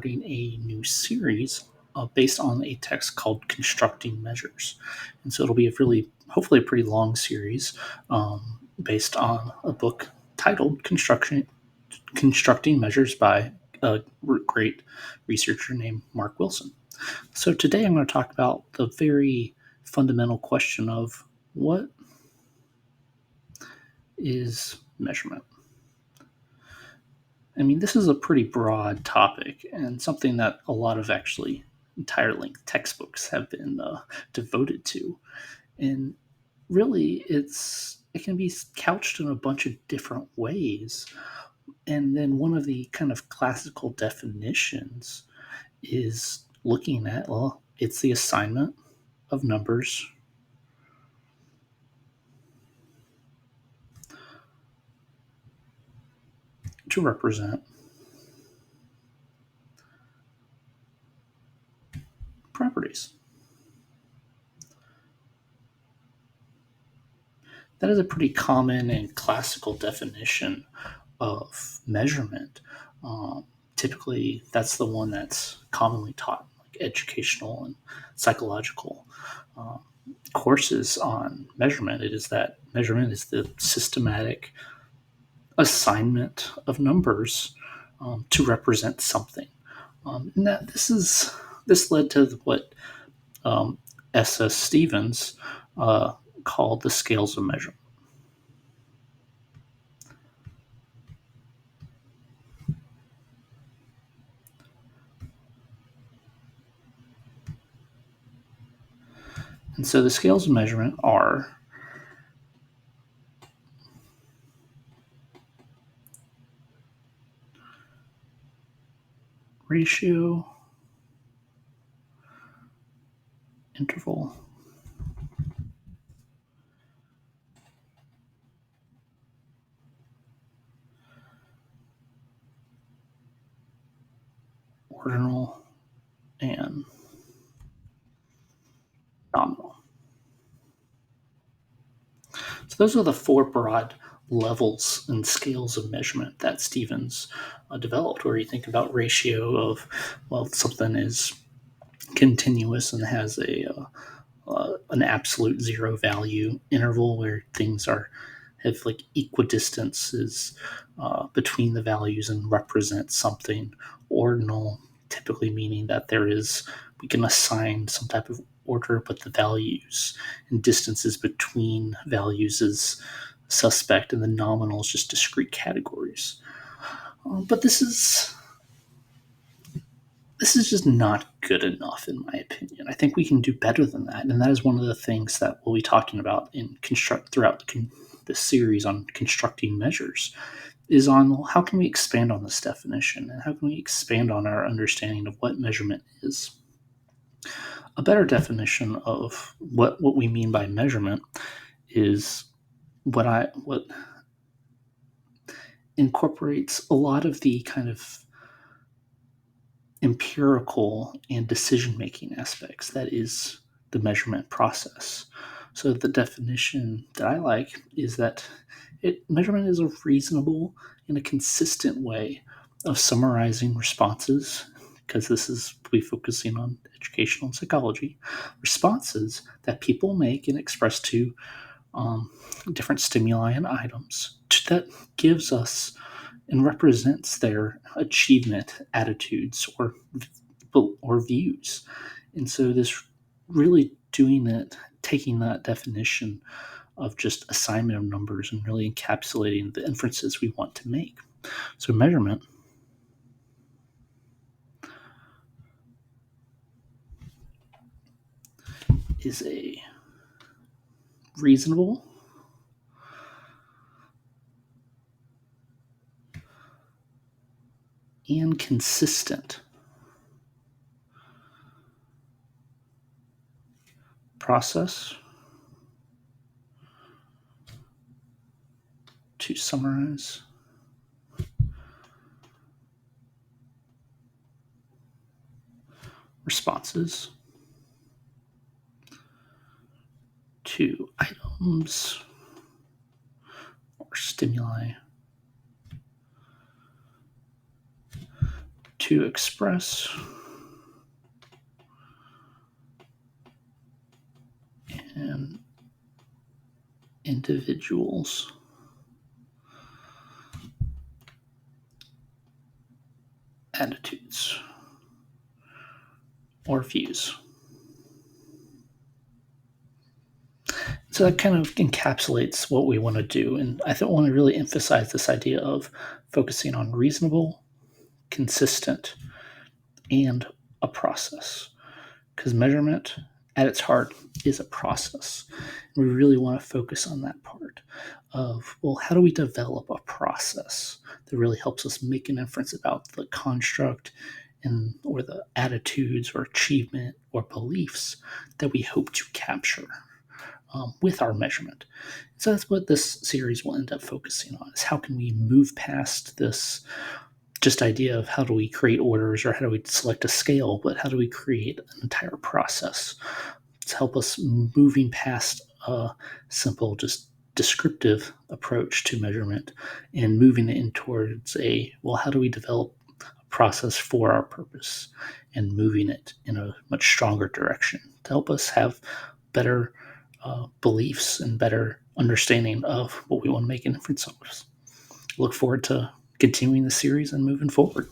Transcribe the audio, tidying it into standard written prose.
starting a new series based on a text called Constructing Measures. And so it'll be a really, hopefully, a pretty long series based on a book titled Constructing Measures by a great researcher named Mark Wilson. So today I'm going to talk about the very fundamental question of what is measurement? I mean, this is a pretty broad topic and something that a lot of actually entire length textbooks have been devoted to. And really, it can be couched in a bunch of different ways. And then one of the kind of classical definitions is looking at, well, it's the assignment of numbers to represent properties. That is a pretty common and classical definition of measurement. Typically, that's the one that's commonly taught, like educational and psychological courses on measurement. It is that measurement is the systematic assignment of numbers to represent something. And that this led to what S.S. Stevens called the scales of measurement. And so the scales of measurement are ratio, interval, ordinal, and nominal. So those are the four broad levels and scales of measurement that Stevens developed, where you think about ratio of, well, something is continuous and has an absolute zero value. Interval, where things have like equidistances between the values and represent something. Ordinal, typically meaning that we can assign some type of order, but the values and distances between values is suspect, and the nominal is just discrete categories. But this is just not good enough, in my opinion. I think we can do better than that, and that is one of the things that we'll be talking about throughout this series on constructing measures. Is on how can we expand on this definition, and how can we expand on our understanding of what measurement is. A better definition of what we mean by measurement is what incorporates a lot of the kind of empirical and decision-making aspects that is the measurement process. So the definition that I like is that measurement is a reasonable and a consistent way of summarizing responses, because we focusing on educational and psychology, responses that people make and express to different stimuli and items that gives us and represents their achievement, attitudes, or views. And so this really taking that definition of just assignment of numbers and really encapsulating the inferences we want to make. So measurement is a reasonable and consistent process to summarize responses to items or stimuli to express an individual's attitudes or views. So that kind of encapsulates what we want to do. And I want to really emphasize this idea of focusing on reasonable, consistent, and a process. Because measurement at its heart is a process. And we really want to focus on that part of, well, how do we develop a process that really helps us make an inference about the construct and or the attitudes or achievement or beliefs that we hope to capture with our measurement. So that's what this series will end up focusing on, is how can we move past this just idea of how do we create orders or how do we select a scale, but how do we create an entire process to help us moving past a simple, just descriptive approach to measurement and moving it in towards well, how do we develop a process for our purpose and moving it in a much stronger direction to help us have better beliefs and better understanding of what we want to make an inference of. Look forward to continuing the series and moving forward.